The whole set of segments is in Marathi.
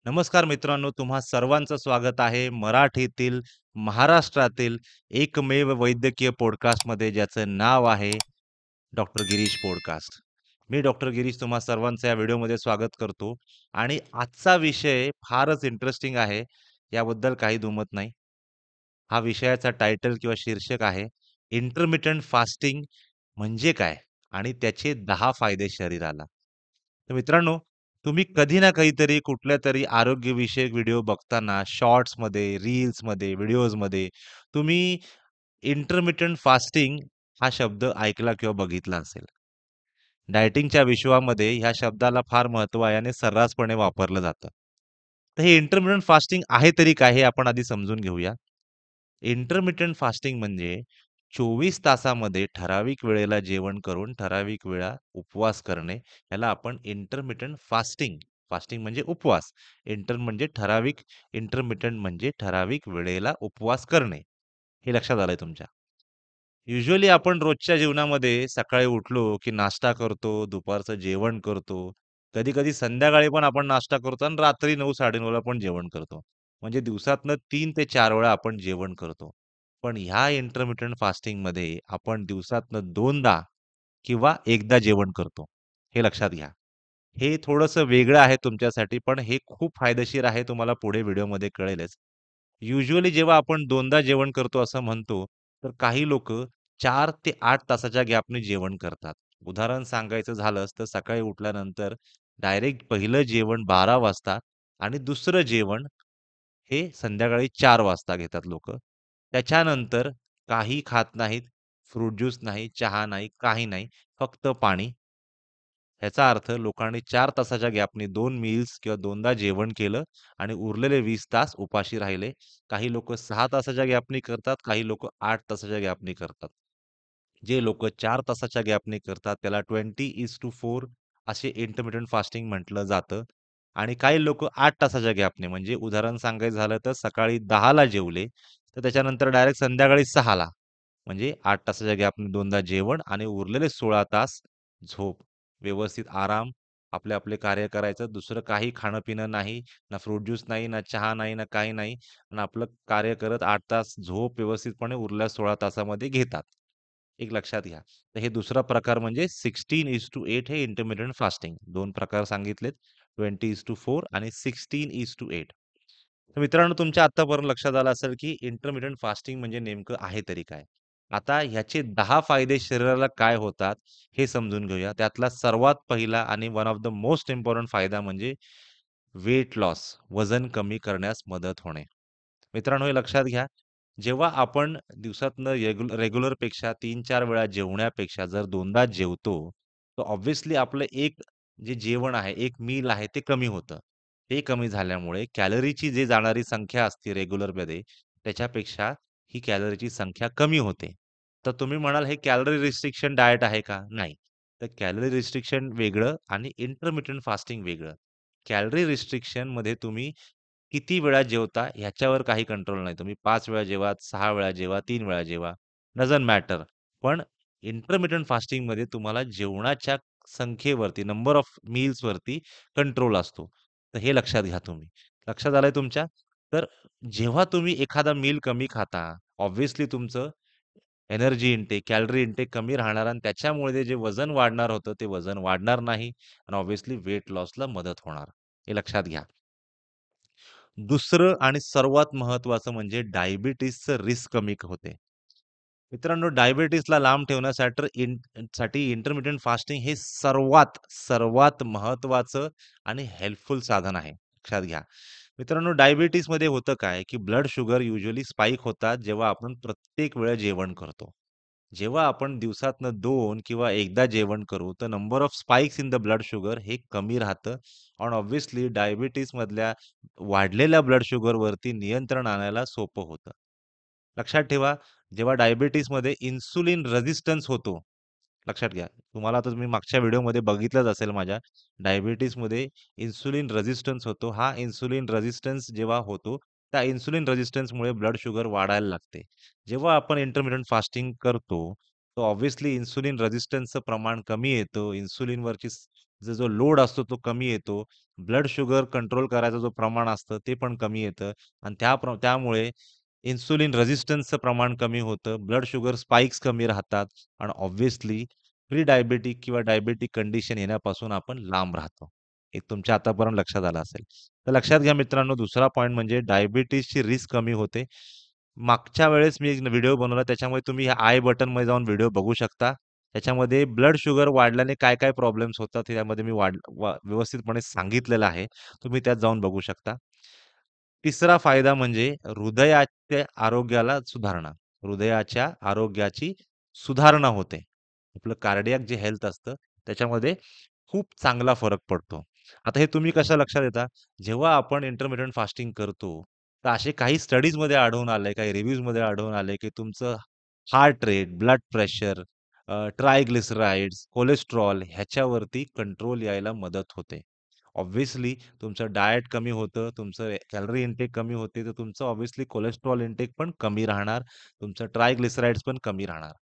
नमस्कार मित्रांनो, तुम्हा सर्वांचं स्वागत आहे मराठीतील, महाराष्ट्रातील एकमेव वैद्यकीय पॉडकास्टमध्ये ज्याचं नाव आहे डॉक्टर गिरीश पॉडकास्ट. मी डॉक्टर गिरीश तुम्हा सर्वांचं या व्हिडिओमध्ये स्वागत करतो आणि आजचा विषय फारच इंटरेस्टिंग आहे, याबद्दल काही दुमत नाही. हा विषयाचा टायटल किंवा शीर्षक आहे, इंटरमिटंट फास्टिंग म्हणजे काय? आणि त्याचे 10 फायदे शरीराला. तर मित्रांनो, तुम्ही कधी ना कधीतरी कुठल्यातरी आरोग्यविषयक व्हिडिओ बघताना शॉर्ट्समध्ये, रील्समध्ये, व्हिडिओजमध्ये तुम्ही इंटरमिटंट फास्टिंग हा शब्द ऐकला किंवा बघितला असेल. डायटिंगच्या विश्वामध्ये ह्या शब्दाला फार महत्त्व आहे आणि सर्रासपणे वापरलं जातं. तर हे इंटरमिटंट फास्टिंग आहे तरी काय? हे आपण आधी समजून घेऊया. इंटरमिटंट फास्टिंग म्हणजे 24 तासामध्ये ठराविक वेळेला जेवण करून ठराविक वेळा उपवास करणे, याला आपण इंटरमिटंट फास्टिंग फास्टिंग म्हणजे उपवास. म्हणजे ठराविक, इंटरमिटंट म्हणजे ठराविक वेळेला उपवास करणे. हे लक्षात आलंय तुमच्या? युजुअली आपण रोजच्या जीवनामध्ये सकाळी उठलो, की नाश्ता करतो, दुपारचं जेवण करतो. कधी-कधी संध्याकाळी पण आपण नाश्ता करतो आणि रात्री 9:00-9:30 ला पण जेवण करतो. म्हणजे दिवसातनं 3 ते 4 वेळा आपण जेवण करतो. पण ह्या इंटरमिटंट फास्टिंगमध्ये आपण दिवसातनं 2दा किंवा 1दा जेवण करतो. हे लक्षात घ्या. हे थोडंसं वेगळं आहे तुमच्यासाठी, पण हे खूप फायदेशीर आहे. तुम्हाला पुढे व्हिडिओमध्ये कळेलच. युजुअली जेव्हा आपण 2दा जेवण करतो असं म्हणतो, तर काही लोकं 4 ते 8 तासाच्या गॅपने जेवण करतात. उदाहरण सांगायचं झालंच तर सकाळी उठल्यानंतर डायरेक्ट पहिलं जेवण 12 वाजता आणि दुसरं जेवण हे संध्याकाळी 4 वाजता घेतात लोकं. त्याच्यानंतर काही खात नाहीत, फ्रूट ज्यूस नाही, चहा नाही, काही नाही, फक्त पाणी. ह्याचा अर्थ लोकांनी 4 तासाच्या गॅपने 2 मील्स किंवा 2दा जेवण केलं आणि उरलेले 20 तास उपाशी राहिले. काही लोकं 6 तासाच्या गॅपने करतात, काही लोकं 8 तासाच्या गॅपने करतात. जे लोकं 4 तासाच्या गॅपने करतात त्याला 20:4 असे इंटरमिटेंट फास्टिंग म्हटलं जातं. आणि काही लोकं 8 तासाच्या गॅपने म्हणजे उदाहरण सांगायचं झालं तर सकाळी 10:00 जेवले, तर त्याच्यानंतर डायरेक्ट संध्याकाळी 6:00 म्हणजे 8 तासाच्या गॅपने 2दा जेवण आणि उरलेले 16 तास झोप. व्यवस्थित आराम, आपले आपले कार्य करायचं. दुसरं काही खाणं-पिणं नाही, ना फ्रूट ज्यूस नाही, ना चहा नाही, ना काही नाही. आणि आपलं कार्य करत 8 तास झोप व्यवस्थितपणे उरलेल्या 16 तासामध्ये घेतात. एक लक्षात घ्या. तर हे दुसरा प्रकार म्हणजे 16:8 हे इंटरमिटेंट फास्टिंग. 2 प्रकार सांगितलेत. 20:4 आणि 16:8. तर मित्रांनो तुमच्या आत्तापर्यंत लक्षात आलं असेल, की इंटरमिटेंट फास्टिंग म्हणजे नेमकं आहे तरी काय? आता ह्याचे 10 फायदे शरीराला काय होतात, हे समजून घेऊया. त्यातला सर्वात पहिला आणि one of the most important फायदा म्हणजे वेट लॉस, वजन कमी करण्यास मदत होणे. मित्रांनो हे लक्षात घ्या, जेव्हा आपण दिवसातनं रेग्युलरपेक्षा 3-4 वेळा जेवण्यापेक्षा जर 2दा जेवतो, तर ऑब्व्हियसली आपलं एक जे जेवण आहे, एक मील आहे ते कमी होतं. ते कमी झाल्यामुळे कॅलरीची जी जाणारी संख्या असते रेग्युलरमध्ये, त्याच्यापेक्षा ही कॅलरीची संख्या कमी होते. तर तुम्ही म्हणाल हे कॅलरी रिस्ट्रिक्शन डायट आहे का? नाही. तर कॅलरी रिस्ट्रिक्शन वेगळं आणि इंटरमिटेंट फास्टिंग वेगळं. कॅलरी रिस्ट्रिक्शनमध्ये तुम्ही किती वेळा जेवता ह्याच्यावर काही कंट्रोल नाही. तुम्ही 5 वेळा जेवा, 6 वेळा जेवा, 3 वेळा जेवा, डझंट मॅटर. पण इंटरमिटेंट फास्टिंगमध्ये तुम्हाला जेवणाच्या संख्येवरती, नंबर ऑफ मील्सवरती कंट्रोल असतो. तर हे लक्षात घ्या तुम्ही. लक्षात आलंय तुमच्या? तर जेव्हा तुम्ही एखादा मील कमी खाता, ऑब्व्हियसली तुमचं एनर्जी इनटेक, कॅलरी इनटेक कमी राहणार आणि त्याच्यामुळे ते जे वजन वाढणार होतं, ते वजन वाढणार नाही आणि ऑब्व्हियसली वेट लॉसला मदत होणार. हे लक्षात घ्या. दुसरं आणि सर्वात महत्त्वाचं म्हणजे डायबिटीजचं रिस्क कमी होते. मित्रांनो, डायबिटीजला लांब ठेवण्यासाठी इंटरमिटेंट फास्टिंग हे सर्वात महत्त्वाचं आणि हेल्पफुल साधन आहे. लक्षात घ्या. मित्रांनो, डायबिटीजमध्ये होतं काय, की ब्लड शुगर युजुअली स्पाइक होतात, जेव्हा आपण प्रत्येक वेळेला जेवण करतो. जेव्हा आपण दिवसातनं 2 किंवा एकदा जेवण करू, तर number of spikes in the blood sugar हे कमी राहतं आणि ऑब्व्हियसली डायबिटीजमधल्या वाढलेल्या ब्लड शुगरवरती नियंत्रण आणायला सोपं होतं. लक्षात ठेवा, जेव्हा डायबिटीजमध्ये इन्सुलिन रेझिस्टन्स होतो, लक्षात घ्या. तुम्हाला आता तुम्ही मागच्या व्हिडिओमध्ये बघितलंच असेल माझ्या, डायबिटीजमध्ये इन्सुलिन रेझिस्टन्स होतो. हा इन्सुलिन रेझिस्टन्स जेव्हा होतो, त्या इन्सुलिन रेझिस्टन्समुळे ब्लड शुगर वाढायला लागते. जेव्हा आपण इंटरमिटेंट फास्टिंग करतो, तर ऑब्व्हियसली इन्सुलिन रेझिस्टन्सचं प्रमाण कमी येतं. इन्सुलिनवरची जो लोड असतो तो कमी येतो. ब्लड शुगर कंट्रोल करायचं जो प्रमाण असतं ते पण कमी येतं आणि त्यामुळे इन्सुलिन रेझिस्टन्सचं प्रमाण कमी होतं. ब्लड शुगर स्पाइक्स कमी राहतात आणि ऑब्व्हियसली प्री डायबिटिक किंवा डायबिटिक कंडिशन येण्यापासून आपण लांब राहतो. हे तुमच्या आतापर्यंत लक्षात आलं असेल. तर लक्षात घ्या मित्रांनो, दुसरा पॉइंट म्हणजे डायबिटीजची रिस्क कमी होते. मागच्या वेळेस मी एक व्हिडिओ बनवला त्याच्यामुळे तुम्ही आय बटनमध्ये जाऊन व्हिडिओ बघू शकता. त्याच्यामध्ये ब्लड शुगर वाढल्याने काय-काय प्रॉब्लेम्स होतात हे त्यामध्ये मी व्यवस्थितपणे सांगितलेलं आहे. तुम्ही त्यात जाऊन बघू शकता. तिसरा फायदा म्हणजे हृदयाच्या आरोग्याला सुधारणा. हृदयाच्या आरोग्याची सुधारणा होते. आपलं कार्डियाक जे हेल्थ असतं त्याच्यामध्ये खूप चांगला फरक पडतो. आता हे तुम्ही कसं लक्षात येता? जेव्हा आपण इंटरमिटेंट फास्टिंग करतो, तर असे काही स्टडीजमध्ये आढळून आलंय, काही रिव्ह्यूजमध्ये आढळून आलंय, की तुमचं heart rate, blood pressure, triglycerides, cholesterol ह्याच्यावरती कंट्रोल यायला मदत होते. ऑब्व्हियसली तुमचं डायट कमी होतं, तुमचं कॅलरी इनटेक कमी होते, तर तुमचं ऑब्व्हियसली कोलेस्टेरॉल इनटेक पण कमी राहणार, तुमचं ट्रायग्लिसराइड्स पण कमी राहणार.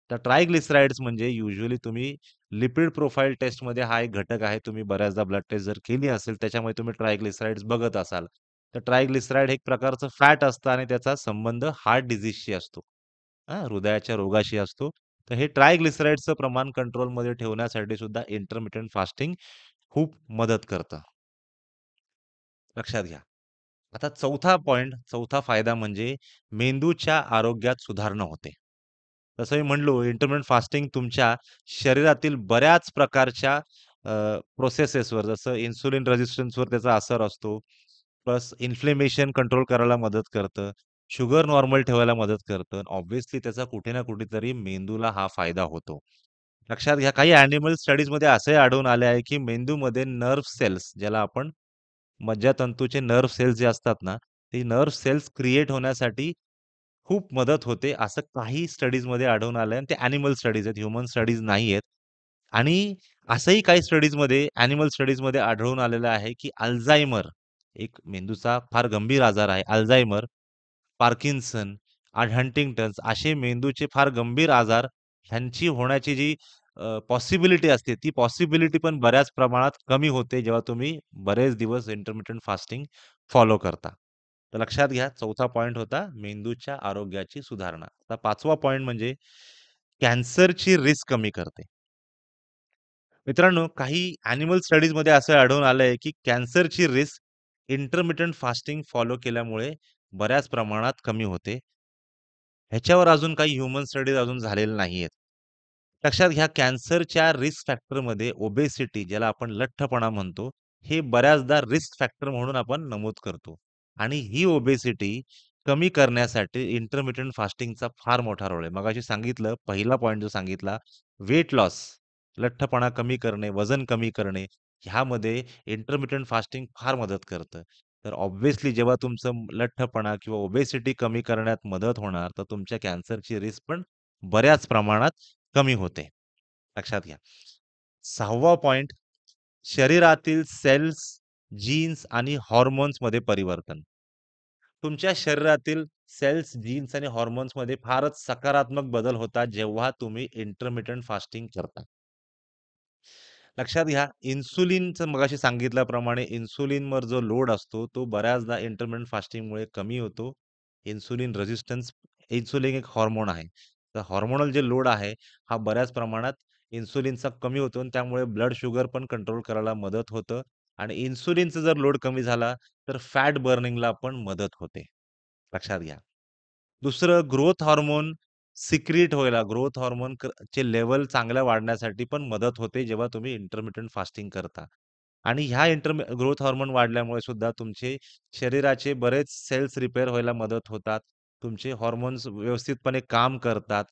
तर ट्रायग्लिसराइड्स म्हणजे युजुअली तुम्ही लिपिड प्रोफाइल टेस्टमध्ये हा एक घटक आहे. तुम्ही बऱ्याचदा ब्लड टेस्ट जर केली असेल, त्याच्यामुळे तुम्ही ट्रायग्लिसराइड्स बघत असाल. तर ट्रायग्लिसराइड हे एक प्रकारचं फॅट असतं आणि त्याचा संबंध हार्ट डिसीजशी असतो. हृदयाच्या रोगाशी असतो. तर हे ट्रायग्लिसराइड्सचं प्रमाण कंट्रोलमध्ये ठेवण्यासाठी सुद्धा इंटरमिटेंट फास्टिंग खूप मदत करतं. लक्षात घ्या. आता चौथा फायदा म्हणजे मेंदूच्या आरोग्यात सुधारणा होते. जसं मी म्हणलो इंटरमिटेंट फास्टिंग तुमच्या शरीरातील बऱ्याच प्रकारच्या प्रोसेसेसवर जसं इन्सुलिन रेझिस्टन्सवर त्याचा असर असतो. प्लस इन्फ्लेमेशन कंट्रोल करायला मदत करतं. शुगर नॉर्मल ठेवायला मदत करतं. ऑब्व्हियसली त्याचा कुठे ना कुठेतरी मेंदूला हा फायदा होतो. लक्षात घ्या काही ॲनिमल स्टडीजमध्ये असे आढळून आले आहे, की मेंदूमध्ये नर्व्ह सेल्स ज्याला आपण मज्जातंतूचे नर्व्ह सेल्स जे असतात ना, ते नर्व्ह सेल्स क्रिएट होण्यासाठी खूप मदत होते, असं काही स्टडीजमध्ये आढळून आलंय आणि ते ॲनिमल स्टडीज आहेत, ह्युमन स्टडीज नाहीयेत. आणि असंही काही स्टडीजमध्ये, ॲनिमल स्टडीजमध्ये आढळून आलेलं आहे, की अल्झायमर एक मेंदूचा फार गंभीर आजार आहे. अल्झायमर, पार्किन्सन आणि हंटिंग्टन्स असे मेंदूचे फार गंभीर आजार ह्यांची होण्याची जी पॉसिबिलिटी असते, ती पॉसिबिलिटी पण बऱ्याच प्रमाणात कमी होते, जेव्हा तुम्ही बरेच दिवस इंटरमिटेंट फास्टिंग फॉलो करता. तर लक्षात घ्या, चौथा पॉइंट होता मेंदूच्या आरोग्याची सुधारणा. आता 5वा पॉइंट म्हणजे कॅन्सरची रिस्क कमी करते. मित्रांनो, काही ॲनिमल स्टडीजमध्ये असं आढळून आलंय, की कॅन्सरची रिस्क इंटरमिटेंट फास्टिंग फॉलो केल्यामुळे बऱ्याच प्रमाणात कमी होते. ह्याच्यावर अजून काही ह्युमन स्टडीज अजून झालेल्या नाहीयेत. लक्षात घ्या कॅन्सरच्या रिस्क फॅक्टरमध्ये ओबेसिटी ज्याला आपण लठ्ठपणा म्हणतो, हे बऱ्याचदा रिस्क फॅक्टर म्हणून आपण नमूद करतो. आणि ही ओबेसिटी कमी करण्यासाठी इंटरमिटेंट फास्टिंगचा फार मोठा रोल आहे. मगाशी सांगितलं, पहिला पॉइंट जो सांगितला, वेट लॉस, लठ्ठपणा कमी करणे, वजन कमी करणे, ह्यामध्ये इंटरमिटेंट फास्टिंग फार मदत करतं. तर ऑब्व्हियसली जेव्हा तुमचं लठ्ठपणा किंवा ओबेसिटी कमी करण्यात मदत होणार, तर तुमच्या कॅन्सरची रिस्क पण बऱ्याच प्रमाणात कमी होते. लक्षात घ्या. 6वा पॉइंट शरीरातील सेल्स, जीन्स आणि हॉर्मोन्समध्ये परिवर्तन. तुमच्या शरीरातील सेल्स, जीन्स आणि हॉर्मोन्समध्ये फारच सकारात्मक बदल होतात, जेव्हा तुम्ही इंटरमिटेंट फास्टिंग करता. लक्षात घ्या, इन्सुलिनचं मगाशी सांगितल्याप्रमाणे इन्सुलिनवर जो लोड असतो, तो बऱ्याचदा इंटरमिटेंट फास्टिंगमुळे कमी होतो. इन्सुलिन एक हार्मोन आहे. तर हार्मोनल जे लोड आहे, हा बऱ्याच प्रमाणात इन्सुलिनचा कमी होतो आणि त्यामुळे ब्लड शुगर पण कंट्रोल करायला मदत होतं आणि इन्सुलिनचा जर लोड कमी झाला, तर फॅट बर्निंगला पण मदत होते. लक्षात घ्या. दुसरं ग्रोथ हार्मोन सिक्रीट व्हायला, ग्रोथ हार्मोन चे लेव्हल चांगल्या वाढण्यासाठी पण मदत होते, जेव्हा तुम्ही इंटरमिटेंट फास्टिंग करता. आणि ह्या ग्रोथ हार्मोन वाढल्यामुळे सुद्धा तुमचे शरीराचे बरेच सेल्स रिपेअर व्हायला मदत होतात. तुमचे हार्मोन्स व्यवस्थितपणे काम करतात.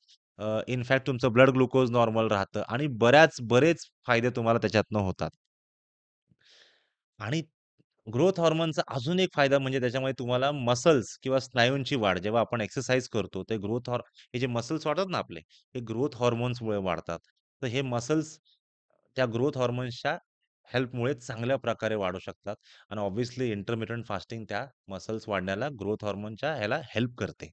इनफॅक्ट तुमचं ब्लड ग्लुकोज नॉर्मल राहतं आणि बरेच फायदे तुम्हाला त्याच्यातनं होतात. आणि ग्रोथ हार्मोनचा अजून एक फायदा म्हणजे त्याच्यामुळे तुम्हाला मसल्स किंवा स्नायूंची वाढ जेव्हा आपण एक्सरसाइज करतो, ते हे जे मसल्स वाढतात ना आपले, हे ग्रोथ हार्मोन्समुळे वाढतात. तर हे मसल्स त्या ग्रोथ हार्मोन्सच्या हेल्पमुळे चांगल्या प्रकारे वाढू शकतात आणि ऑब्व्हियसली इंटरमिटेंट फास्टिंग त्या मसल्स वाढण्याला ग्रोथ हार्मोनच्या ह्याला हेल्प करते.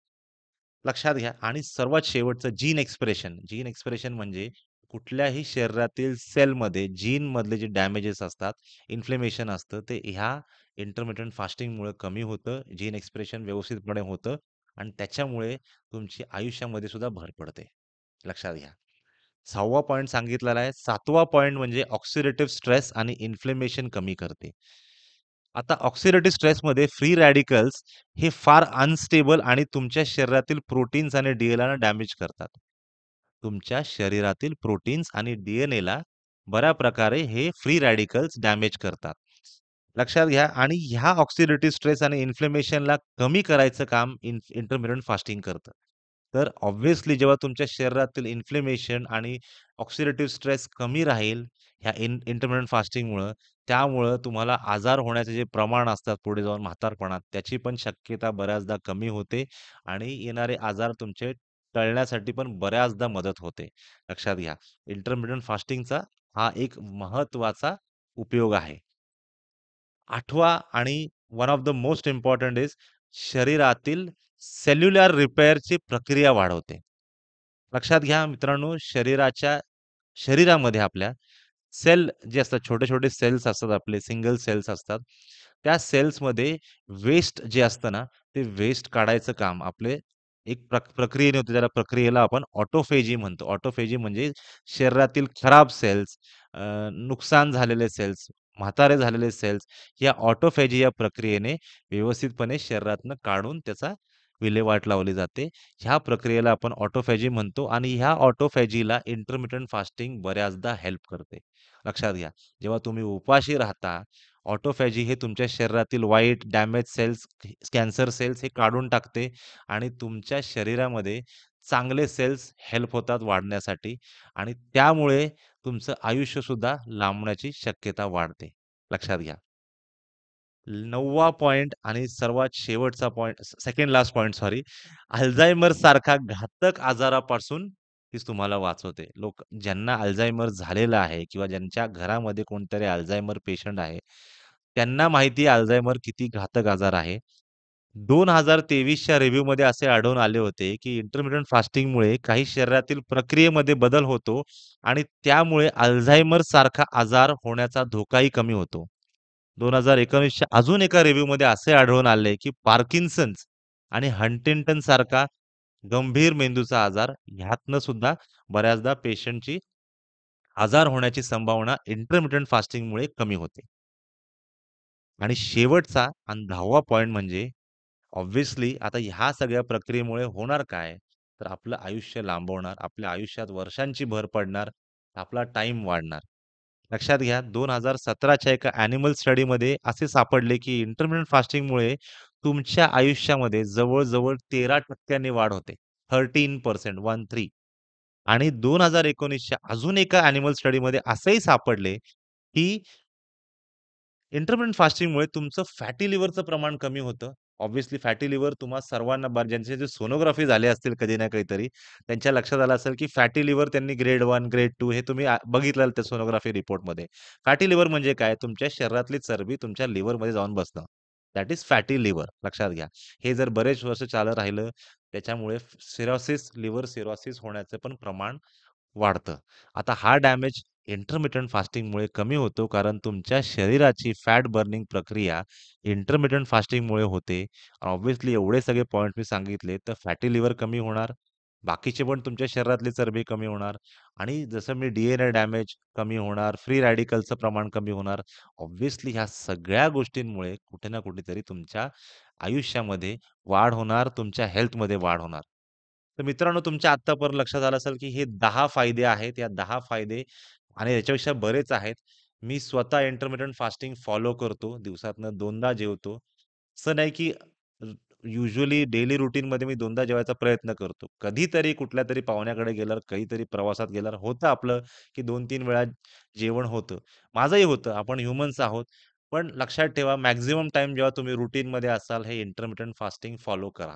लक्षात घ्या आणि सर्वात शेवटचं जीन एक्सप्रेशन. जीन एक्सप्रेशन म्हणजे कुठल्याही शरीरातील सेलमध्ये जीनमधले जे डॅमेजेस असतात, इन्फ्लेमेशन असतं, ते ह्या इंटरमिटेंट फास्टिंगमुळे कमी होतं. जीन एक्सप्रेशन व्यवस्थितपणे होतं आणि त्याच्यामुळे तुमची आयुष्यामध्ये सुद्धा भर पडते. लक्षात घ्या. 6वा पॉइंट सांगितलेला आहे. 7वा पॉइंट म्हणजे ऑक्सिडेटिव्ह स्ट्रेस आणि इन्फ्लेमेशन कमी करते. आता ऑक्सिडेटिव्ह स्ट्रेसमध्ये फ्री रॅडिकल्स हे फार अनस्टेबल आणि तुमच्या शरीरातील प्रोटीन्स आणि डी-एन-एला डॅमेज करतात. तुमच्या शरीरातील प्रोटीन्स आणि डी-एन-एला बऱ्या प्रकारे हे फ्री रॅडिकल्स डॅमेज करतात. लक्षात घ्या आणि ह्या ऑक्सिडेटिव्ह स्ट्रेस आणि इन्फ्लेमेशनला कमी करायचं काम इंटरमिटेंट फास्टिंग करतं. तर ऑब्व्हियसली जेव्हा तुमच्या शरीरातील इन्फ्लेमेशन आणि ऑक्सिडेटिव्ह स्ट्रेस कमी राहील ह्या इंटरमिटेंट फास्टिंगमुळं, त्यामुळं तुम्हाला आजार होण्याचे जे प्रमाण असतात पुढे जाऊन म्हातारपणात, त्याची पण शक्यता बऱ्याचदा कमी होते आणि येणारे आजार तुमचे टळण्यासाठी पण बऱ्याचदा मदत होते. लक्षात घ्या. इंटरमिटेंट फास्टिंगचा हा एक महत्त्वाचा उपयोग आहे. 8वा आणि one of the most important is शरीरातील सेल्युलर रिपेअरची प्रक्रिया वाढवते. लक्षात घ्या मित्रांनो, शरीरामध्ये आपल्या सेल जे असतात, छोटे-छोटे सेल्स असतात आपले, सिंगल सेल्स असतात. त्या सेल्समध्ये वेस्ट जे असतं ना, ते वेस्ट काढायचं काम आपले एक प्रक्रियेने होते. त्याला प्रक्रियेला आपण ऑटोफेजी म्हणतो. ऑटोफेजी म्हणजे शरीरातील खराब सेल्स, नुकसान झालेले सेल्स, म्हातारे झालेले सेल्स, या ऑटोफेजी या प्रक्रियेने व्यवस्थितपणे शरीरातनं काढून त्याचा विल्हेवाट लावली जाते. ह्या प्रक्रियेला आपण ऑटोफॅजी म्हणतो आणि ह्या ऑटोफॅजीला इंटरमिटेंट फास्टिंग बऱ्याचदा हेल्प करते. लक्षात घ्या. जेव्हा तुम्ही उपाशी राहता, ऑटोफॅजी हे तुमच्या शरीरातील वाईट, डॅमेज सेल्स, कॅन्सर सेल्स हे काढून टाकते आणि तुमच्या शरीरामध्ये चांगले सेल्स हेल्प होतात वाढण्यासाठी आणि त्यामुळे तुमचं आयुष्यसुद्धा लांबण्याची शक्यता वाढते. लक्षात घ्या. 9वा पॉइंट आणि सर्वात शेवटचा point, second last point sorry. Alzheimer सारखा घातक आजारापासून तीच तुम्हाला वाचवते. ज्यांना अल्झायमर झालेला आहे किंवा ज्यांच्या घरामध्ये कोणतरी अल्झायमर पेशंट आहे, त्यांना माहिती आहे अल्झायमर किती घातक आजार आहे. 2023च्या रिव्ह्यूमध्ये असे आढळून आले होते, की इंटरमिटेंट फास्टिंगमुळे काही शरीरातील प्रक्रियेमध्ये बदल होतो आणि त्यामुळे अल्झायमर सारखा आजार होण्याचा धोकाही कमी होतो. 2019च्या अजून एका रिव्ह्यूमध्ये असे आढळून आले, की पार्किन्सन्स आणि हंटिंग्टन सारखा गंभीर मेंदूचा आजार ह्यातनं सुद्धा बऱ्याचदा पेशंटची आजार होण्याची संभावना इंटरमिटेंट फास्टिंगमुळे कमी होते. आणि शेवटचा आणि 10वा पॉइंट म्हणजे ऑब्व्हियसली आता ह्या सगळ्या प्रक्रियेमुळे होणार काय? तर आपलं आयुष्य लांबवणार, आपल्या आयुष्यात वर्षांची भर पडणार, आपला टाईम वाढणार. लक्षात घ्या 2017च्या एका ॲनिमल स्टडीमध्ये असे सापडले, की इंटरमिटेंट फास्टिंगमुळे तुमच्या आयुष्यामध्ये जवळ-जवळ 13% वाढ होते. 13% आणि 2019च्या अजून एका ॲनिमल स्टडीमध्ये असंही सापडले, की इंटरमिटेंट फास्टिंगमुळे तुमचं फॅटी लिव्हरचं प्रमाण कमी होतं. ऑब्व्हियसली फॅटी लिव्हर तुम्हा सर्वांना ज्यांचे जे सोनोग्राफी झाले असतील कधी ना कधीतरी, त्यांच्या लक्षात आलं असेल, की फॅटी लिव्हर त्यांनी ग्रेड 1, ग्रेड 2 हे तुम्ही बघितलं त्या सोनोग्राफी रिपोर्टमध्ये. फॅटी लिव्हर म्हणजे काय? तुमच्या शरीरातली चरबी तुमच्या लिव्हरमध्ये जाऊन बसणं. दॅट इज फॅटी लिव्हर लक्षात घ्या. हे जर बरेच वर्ष चालत राहिलं, त्याच्यामुळे सिरोसिस, लिव्हर सिरोसिस होण्याचं पण प्रमाण वाढतं. आता हा डॅमेज इंटरमिटेंट फास्टिंगमुळे कमी होतो, कारण तुमच्या शरीराची फॅट बर्निंग प्रक्रिया इंटरमिटेंट फास्टिंगमुळे होते. ऑब्व्हियसली एवढे सगळे पॉइंट मी सांगितले, तर फॅटी लिव्हर कमी होणार, बाकीचे पण तुमच्या शरीरातली चरबी कमी होणार आणि जसं मी डी डॅमेज कमी होणार, फ्री रॅडिकलचं प्रमाण कमी होणार. ऑब्व्हियसली ह्या सगळ्या गोष्टींमुळे कुठे ना कुठेतरी तुमच्या आयुष्यामध्ये वाढ होणार, तुमच्या हेल्थमध्ये वाढ होणार. तर मित्रांनो, तुमच्या आत्तापर्यंत लक्षात आलं असेल, की हे 10 फायदे आहेत. या 10 फायदे आणि याच्यापेक्षा बरेच आहेत. मी स्वतः इंटरमिटेंट फास्टिंग फॉलो करतो. दिवसातनं 2दा जेवतो. असं नाही, की युजुअली डेली रूटीनमध्ये मी 2दा जेवायचा प्रयत्न करतो. कधीतरी कुठल्यातरी पाहुण्याकडे गेल्यावर, कधीतरी प्रवासात गेल्यावर होतं आपलं, की 2-3 वेळा जेवण होतं. माझंही होतं. आपण ह्युमन्स आहोत. पण लक्षात ठेवा मॅक्सिमम टाईम जेव्हा तुम्ही रूटीनमध्ये असाल, हे इंटरमिटेंट फास्टिंग फॉलो करा.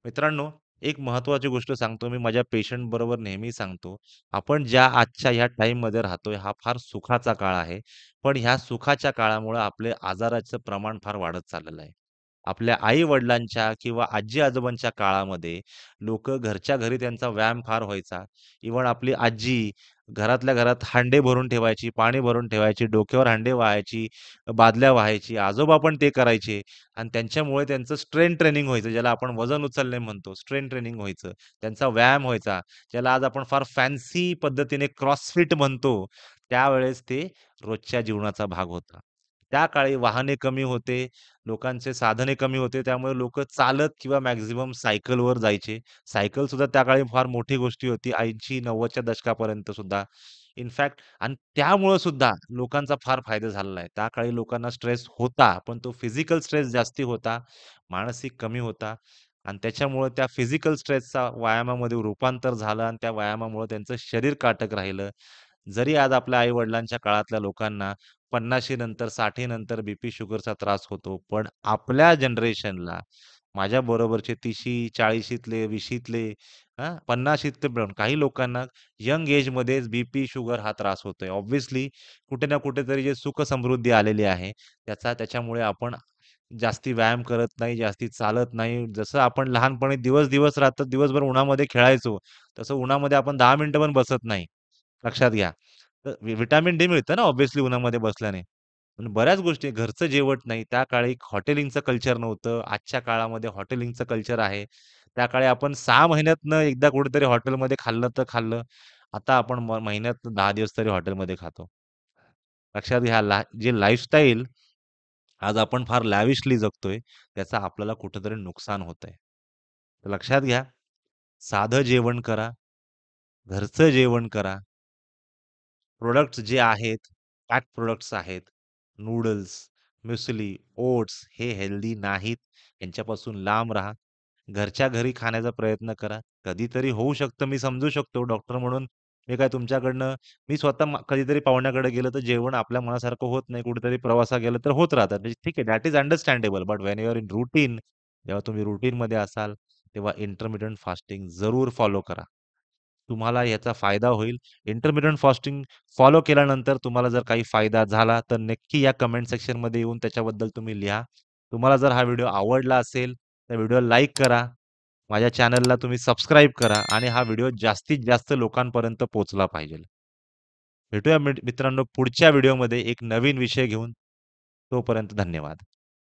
मित्रांनो, एक महत्त्वाची गोष्ट सांगतो मी माझ्या पेशंट बरोबर नेहमी सांगतो. आपण ज्या आजच्या ह्या टाईममध्ये राहतोय, हा फार सुखाचा काळ आहे. पण ह्या सुखाच्या काळामुळं आपले आजाराचं प्रमाण फार वाढत चाललेलं आहे. आपल्या आई-वडिलांच्या किंवा आजी-आजोबांच्या काळामध्ये लोकं घरच्या घरी त्यांचा व्यायाम फार व्हायचा. इव्हन आपली आजी घरातल्या घरात हांडे भरून ठेवायची, पाणी भरून ठेवायची, डोक्यावर हांडे वाहायची, बादल्या वाहायची. आजोबा पण ते करायचे आणि त्यांच्यामुळे त्यांचं स्ट्रेंथ ट्रेनिंग व्हायचं, ज्याला आपण वजन उचलणे म्हणतो. स्ट्रेंथ ट्रेनिंग व्हायचं. त्यांचा व्यायाम व्हायचा. ज्याला आज आपण फार फॅन्सी पद्धतीने क्रॉसफिट म्हणतो. त्यावेळेस ते रोजच्या जीवनाचा भाग होता. त्या काळी वाहने कमी होते, लोकांचे साधने कमी होते. त्यामुळे लोकं चालत किंवा मॅक्सिमम सायकलवर जायचे. सायकल सुद्धा त्या काळी फार मोठी गोष्टी होती. 80-90च्या दशकापर्यंत सुद्धा. इनफॅक्ट आणि त्यामुळं सुद्धा लोकांचा फार फायदा झालेला आहे. त्या काळी लोकांना स्ट्रेस होता, पण तो फिजिकल स्ट्रेस जास्ती होता, मानसिक कमी होता आणि त्याच्यामुळं त्या फिजिकल स्ट्रेसचा व्यायामामध्ये रूपांतर झालं आणि त्या व्यायामामुळं त्यांचं शरीर काटक राहिलं. जरी आज आपल्या आई-वडिलांच्या काळातल्या लोकांना 50शी नंतर 60 नंतर बीपी, शुगरचा त्रास होतो. पण आपल्या जनरेशनला माझ्या बरोबरचे 30शी, 40शीतले, 20शीतले 50शीतले पण काही लोकांना यंग एजमध्येच बीपी, शुगर हा त्रास होतोय. ऑब्व्हियसली कुठे ना कुठेतरी जे सुख-समृद्धी आलेली आहे, त्याच्यामुळे आपण जास्ती व्यायाम करत नाही, जास्ती चालत नाही. जसं आपण लहानपणी दिवस-दिवस रात्र दिवसभर उन्हामध्ये खेळायचो, तसं उन्हामध्ये आपण 10 मिनिटं पण बसत नाही. लक्षात घ्या. तर व्हिटॅमिन डी मिळतं ना ऑब्व्हियसली उन्हामध्ये बसल्याने. पण बऱ्याच गोष्टी घरचं जेवण नाही. त्या काळी हॉटेलिंगचं कल्चर नव्हतं. आजच्या काळामध्ये हॉटेलिंगचं कल्चर आहे. त्या काळी आपण 6 महिन्यातनं एकदा कुठेतरी हॉटेलमध्ये खाल्लं तर खाल्लं. आता आपण महिन्यातनं 10 दिवस तरी हॉटेलमध्ये खातो. लक्षात घ्या जे लाईफस्टाईल आज आपण फार लॅविशली जगतोय, त्याचं आपल्याला कुठेतरी नुकसान होतंय. तर लक्षात घ्या, साधं जेवण करा, घरचं जेवण करा. प्रॉडक्ट्स जे आहेत, पॅक प्रॉडक्ट्स आहेत. नूडल्स, म्युसली, ओट्स हे हेल्दी नाहीत. यांच्यापासून लांब राहा. घरच्या घरी खाण्याचा प्रयत्न करा. कधीतरी होऊ शकतं, मी समजू शकतो डॉक्टर म्हणून मी काय तुमच्याकडनं मी स्वतः कधीतरी पाहुण्याकडे गेलो तर जेवण आपल्या मनासारखं होत नाही. कुठेतरी प्रवासाला गेलं तर होत राहतात. म्हणजे ठीक आहे, that is understandable. But when you are in routine, जेव्हा तुम्ही रूटीनमध्ये असाल, तेव्हा इंटरमिटेंट फास्टिंग जरूर फॉलो करा. तुम्हाला याचा फायदा होईल. इंटरमिटेंट फास्टिंग फॉलो केल्यानंतर तुम्हाला जर काही फायदा झाला, तर नक्की या कमेंट सेक्शनमध्ये येऊन त्याच्याबद्दल तुम्ही लिहा. तुम्हाला जर हा व्हिडिओ आवडला असेल, तर व्हिडिओला लाईक करा. माझ्या चॅनलला तुम्ही सबस्क्राईब करा आणि हा व्हिडिओ जास्तीत जास्त लोकांपर्यंत पोहोचला पाहिजे. भेटूया मित्रांनो पुढच्या व्हिडिओमध्ये एक नवीन विषय घेऊन. तोपर्यंत धन्यवाद.